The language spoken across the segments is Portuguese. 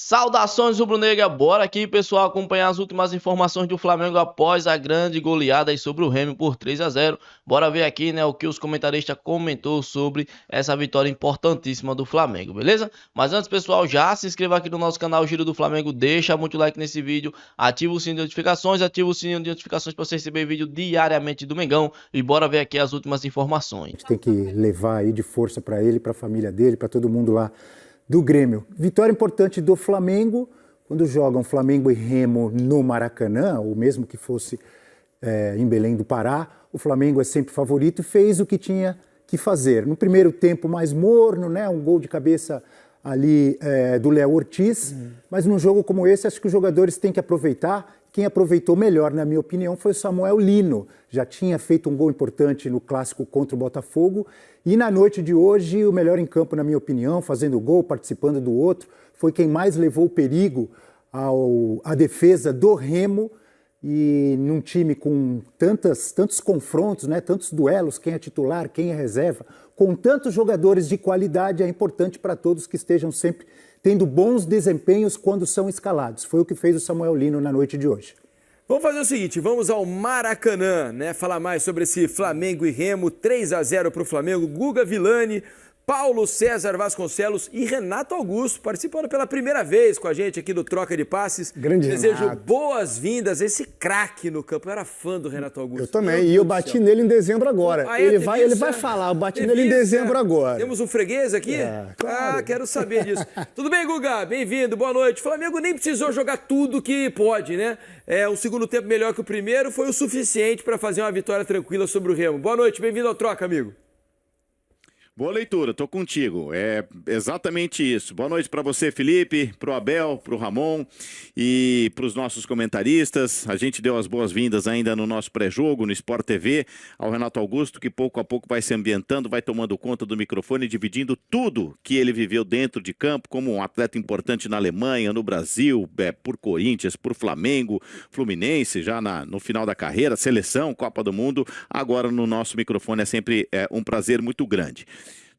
Saudações rubro-negra, bora aqui pessoal acompanhar as últimas informações do Flamengo após a grande goleada aí sobre o Remo por 3-0. Bora ver aqui, né, o que os comentaristas comentou sobre essa vitória importantíssima do Flamengo, beleza? Mas antes pessoal, já se inscreva aqui no nosso canal Giro do Flamengo, deixa muito like nesse vídeo, ativa o sininho de notificações, para você receber vídeo diariamente do Mengão e bora ver aqui as últimas informações. A gente tem que levar aí de força para ele, para a família dele, para todo mundo lá do Grêmio. Vitória importante do Flamengo, quando jogam Flamengo e Remo no Maracanã, ou mesmo que fosse em Belém do Pará, o Flamengo é sempre favorito e fez o que tinha que fazer. No primeiro tempo mais morno, né, um gol de cabeça ali do Léo Ortiz, mas num jogo como esse acho que os jogadores têm que aproveitar. Quem aproveitou melhor, na minha opinião, foi o Samuel Lino. Já tinha feito um gol importante no clássico contra o Botafogo. E na noite de hoje, o melhor em campo, na minha opinião, fazendo gol, participando do outro, foi quem mais levou o perigo à defesa do Remo. E num time com tantos confrontos, né, tantos duelos, quem é titular, quem é reserva, com tantos jogadores de qualidade, é importante para todos que estejam sempre tendo bons desempenhos quando são escalados. Foi o que fez o Samuel Lino na noite de hoje. Vamos fazer o seguinte, vamos ao Maracanã, né? Falar mais sobre esse Flamengo e Remo, 3-0 para o Flamengo, Guga Villani, Paulo César Vasconcelos e Renato Augusto participando pela primeira vez com a gente aqui do Troca de Passes. Grande Desejo Renato. Boas-vindas, esse craque no campo. Eu era fã do Renato Augusto. Eu também, e eu bati nele em dezembro agora. Ele vai falar, eu bati nele em dezembro agora. Temos um freguês aqui? Claro. Ah, quero saber disso. Tudo bem, Guga? Bem-vindo, boa noite. O Flamengo nem precisou jogar tudo que pode, né? O segundo tempo melhor que o primeiro foi o suficiente para fazer uma vitória tranquila sobre o Remo. Boa noite, bem-vindo ao Troca, amigo. Boa leitura, tô contigo. É exatamente isso. Boa noite para você, Felipe, pro Abel, pro Ramon e pros nossos comentaristas. A gente deu as boas-vindas ainda no nosso pré-jogo, no Sport TV, ao Renato Augusto, que pouco a pouco vai se ambientando, vai tomando conta do microfone, dividindo tudo que ele viveu dentro de campo, como um atleta importante na Alemanha, no Brasil, por Corinthians, por Flamengo, Fluminense, já no final da carreira, seleção, Copa do Mundo. Agora no nosso microfone é sempre um prazer muito grande.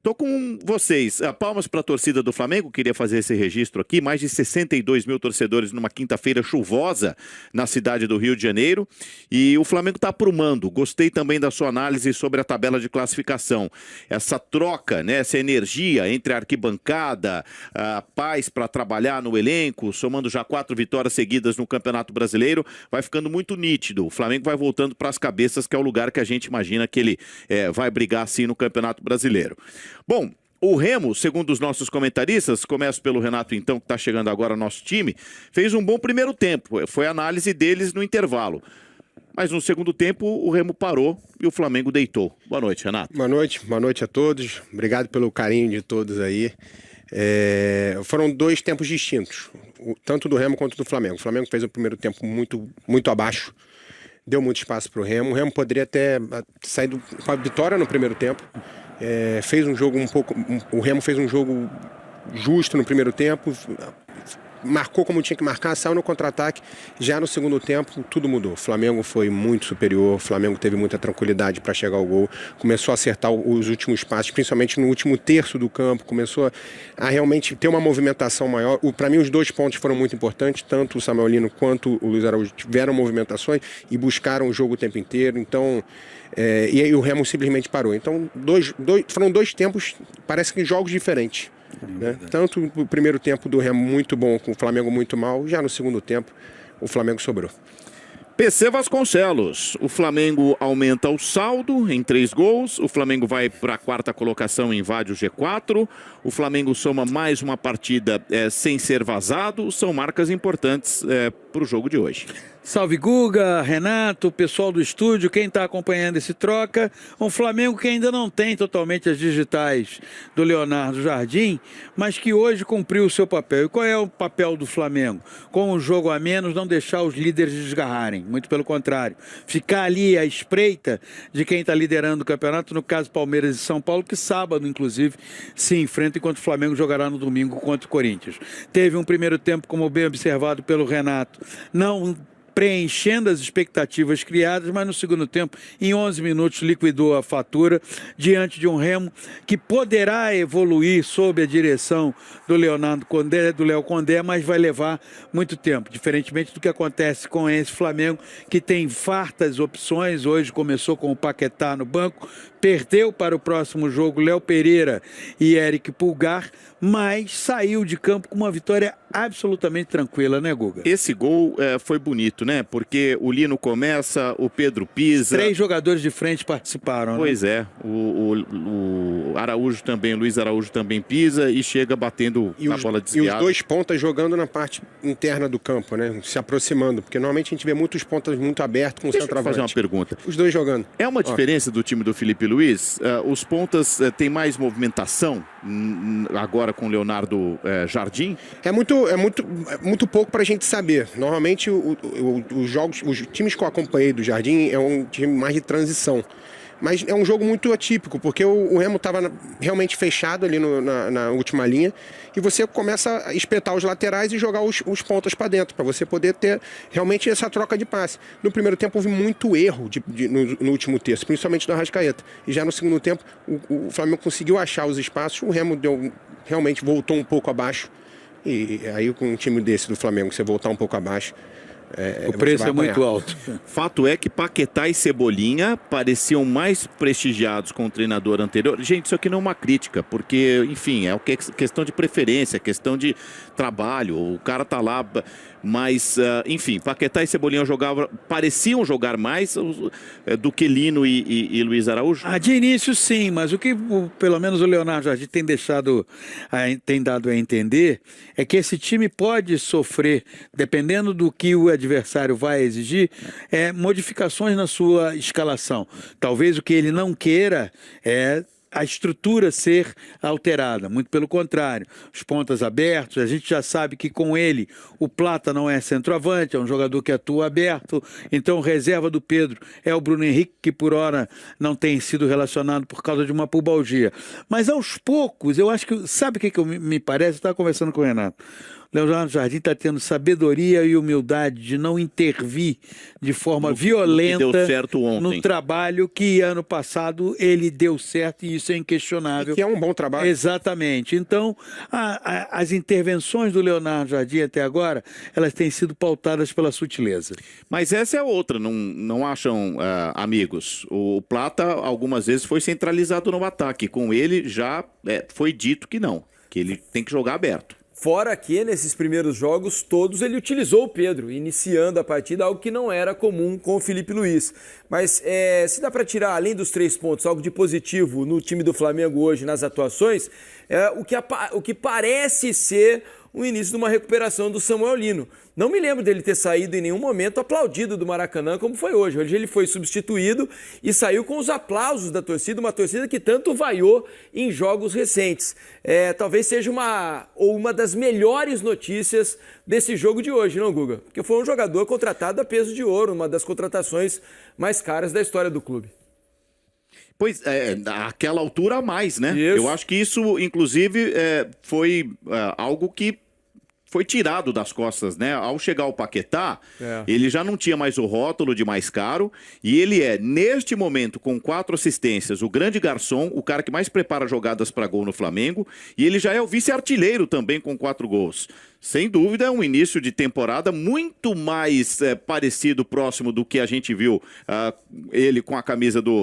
Tô com vocês. Palmas para a torcida do Flamengo. Queria fazer esse registro aqui. Mais de 62 mil torcedores numa quinta-feira chuvosa na cidade do Rio de Janeiro. E o Flamengo está aprumando. Gostei também da sua análise sobre a tabela de classificação. Essa troca, né, essa energia entre a arquibancada, a paz para trabalhar no elenco, somando já 4 vitórias seguidas no Campeonato Brasileiro, vai ficando muito nítido. O Flamengo vai voltando para as cabeças, que é o lugar que a gente imagina que ele vai brigar assim no Campeonato Brasileiro. Bom, o Remo, segundo os nossos comentaristas, começo pelo Renato então, que está chegando agora ao nosso time, fez um bom primeiro tempo, foi a análise deles no intervalo. Mas no segundo tempo o Remo parou e o Flamengo deitou. Boa noite, Renato. Boa noite a todos, obrigado pelo carinho de todos aí. Foram 2 tempos distintos, tanto do Remo quanto do Flamengo. O Flamengo fez o primeiro tempo muito abaixo, deu muito espaço para o Remo poderia até sair com a vitória no primeiro tempo. Fez um jogo o Remo fez um jogo justo no primeiro tempo, marcou como tinha que marcar, saiu no contra-ataque. Já no segundo tempo tudo mudou. O Flamengo foi muito superior, o Flamengo teve muita tranquilidade para chegar ao gol, começou a acertar os últimos passes, principalmente no último terço do campo, começou a realmente ter uma movimentação maior. Para mim os 2 pontos foram muito importantes, tanto o Samuel Lino quanto o Luiz Araújo tiveram movimentações e buscaram o jogo o tempo inteiro. Então e aí o Remo simplesmente parou. Então foram 2 tempos, parece que jogos diferentes. Né? Tanto o primeiro tempo do Remo muito bom, com o Flamengo muito mal, já no segundo tempo o Flamengo sobrou. PC Vasconcelos, o Flamengo aumenta o saldo em 3 gols, o Flamengo vai para a 4ª colocação e invade o G4, o Flamengo soma mais uma partida sem ser vazado, são marcas importantes para o jogo de hoje. Salve Guga, Renato, pessoal do estúdio, quem está acompanhando esse troca. Um Flamengo que ainda não tem totalmente as digitais do Leonardo Jardim, mas que hoje cumpriu o seu papel. E qual é o papel do Flamengo? Com um jogo a menos, não deixar os líderes desgarrarem, muito pelo contrário. Ficar ali à espreita de quem está liderando o campeonato, no caso Palmeiras e São Paulo, que sábado, inclusive, se enfrenta enquanto o Flamengo jogará no domingo contra o Corinthians. Teve um primeiro tempo, como bem observado pelo Renato, não preenchendo as expectativas criadas, mas no segundo tempo, em 11 minutos, liquidou a fatura diante de um Remo que poderá evoluir sob a direção do Leonardo Condé, do Léo Condé, mas vai levar muito tempo, diferentemente do que acontece com esse Flamengo, que tem fartas opções. Hoje começou com o Paquetá no banco, perdeu para o próximo jogo Léo Pereira e Eric Pulgar, mas saiu de campo com uma vitória absolutamente tranquila, né, Guga? Esse gol foi bonito, né? Porque o Lino começa, o Pedro pisa. 3 jogadores de frente participaram, Pois né? é, o Araújo também, o Luiz Araújo também pisa e chega batendo na bola E os desviada. 2 pontas jogando na parte interna do campo, né? Se aproximando, porque normalmente a gente vê muitos pontas muito abertos com o Deixa eu centroavante. fazer uma pergunta. Os 2 jogando. É uma diferença do time do Felipe Luiz? Os pontas têm mais movimentação agora com o Leonardo Jardim? É muito pouco para a gente saber. Normalmente os times que eu acompanhei do Jardim é um time mais de transição. Mas é um jogo muito atípico, porque o Remo estava realmente fechado ali na última linha e você começa a espetar os laterais e jogar os pontas para dentro, para você poder ter realmente essa troca de passe. No primeiro tempo houve muito erro no último terço, principalmente do Arrascaeta. E já no segundo tempo o Flamengo conseguiu achar os espaços, o Remo realmente voltou um pouco abaixo. E aí com um time desse do Flamengo, você voltar um pouco abaixo... o preço é muito alto. Fato é que Paquetá e Cebolinha pareciam mais prestigiados com o treinador anterior. Gente, isso aqui não é uma crítica, porque, enfim, é questão de preferência, questão de trabalho. O cara tá lá, mas, enfim, Paquetá e Cebolinha pareciam jogar mais do que Lino e Luiz Araújo. De início, sim, mas o que pelo menos o Leonardo Jardim tem dado a entender é que esse time pode sofrer, dependendo do que o adversário vai exigir, modificações na sua escalação. Talvez o que ele não queira é a estrutura ser alterada, muito pelo contrário, os pontas abertos. A gente já sabe que com ele o Plata não é centroavante, é um jogador que atua aberto, então reserva do Pedro é o Bruno Henrique, que por hora não tem sido relacionado por causa de uma pubalgia. Mas aos poucos, eu acho que, sabe o que me parece? Eu estava conversando com o Renato. Leonardo Jardim está tendo sabedoria e humildade de não intervir de forma violenta deu certo ontem. No trabalho que ano passado ele deu certo, e isso é inquestionável. E que é um bom trabalho. Exatamente. Então, as intervenções do Leonardo Jardim até agora, elas têm sido pautadas pela sutileza. Mas essa é outra, não acham, amigos? O Plata algumas vezes foi centralizado no ataque. Com ele já foi dito que não, que ele tem que jogar aberto. Fora que nesses primeiros jogos todos ele utilizou o Pedro, iniciando a partida, algo que não era comum com o Felipe Luiz. Mas se dá para tirar, além dos 3 pontos, algo de positivo no time do Flamengo hoje nas atuações, o que parece ser o início de uma recuperação do Samuel Lino. Não me lembro dele ter saído em nenhum momento aplaudido do Maracanã como foi hoje. Hoje ele foi substituído e saiu com os aplausos da torcida, uma torcida que tanto vaiou em jogos recentes. Talvez seja uma das melhores notícias desse jogo de hoje, não, Guga? Porque foi um jogador contratado a peso de ouro, uma das contratações mais caras da história do clube. Pois àquela altura a mais, né? Isso. Eu acho que isso, inclusive, foi algo que foi tirado das costas, né? Ao chegar o Paquetá, ele já não tinha mais o rótulo de mais caro, e ele neste momento, com 4 assistências, o grande garçom, o cara que mais prepara jogadas para gol no Flamengo, e ele já é o vice-artilheiro também com 4 gols. Sem dúvida, é um início de temporada muito mais parecido, próximo do que a gente viu ele com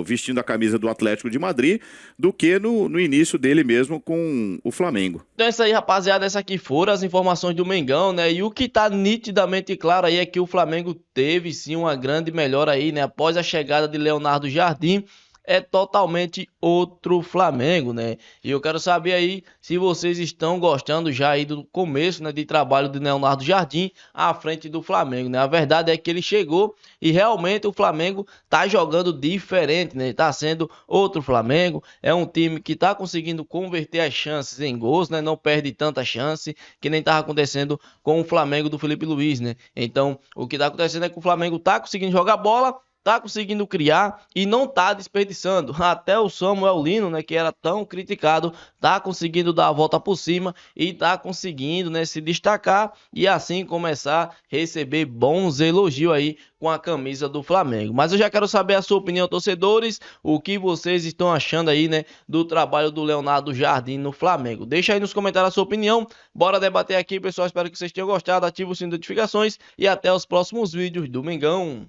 vestindo a camisa do Atlético de Madrid, do que no início dele mesmo com o Flamengo. Então é isso aí, rapaziada. Essas aqui foram as informações do Mengão, né? E o que tá nitidamente claro aí é que o Flamengo teve sim uma grande melhora aí, né? Após a chegada de Leonardo Jardim, é totalmente outro Flamengo, né? E eu quero saber aí se vocês estão gostando já aí do começo, né, de trabalho de Leonardo Jardim à frente do Flamengo, né? A verdade é que ele chegou e realmente o Flamengo tá jogando diferente, né? Tá sendo outro Flamengo, é um time que tá conseguindo converter as chances em gols, né? Não perde tanta chance que nem tava acontecendo com o Flamengo do Felipe Luiz, né? Então, o que tá acontecendo é que o Flamengo tá conseguindo jogar bola, tá conseguindo criar e não tá desperdiçando. Até o Samuel Lino, né, que era tão criticado, tá conseguindo dar a volta por cima e tá conseguindo, né, se destacar e assim começar a receber bons elogios aí com a camisa do Flamengo. Mas eu já quero saber a sua opinião, torcedores, o que vocês estão achando aí, né, do trabalho do Leonardo Jardim no Flamengo. Deixa aí nos comentários a sua opinião. Bora debater aqui, pessoal. Espero que vocês tenham gostado. Ative o sininho de notificações e até os próximos vídeos do Mengão.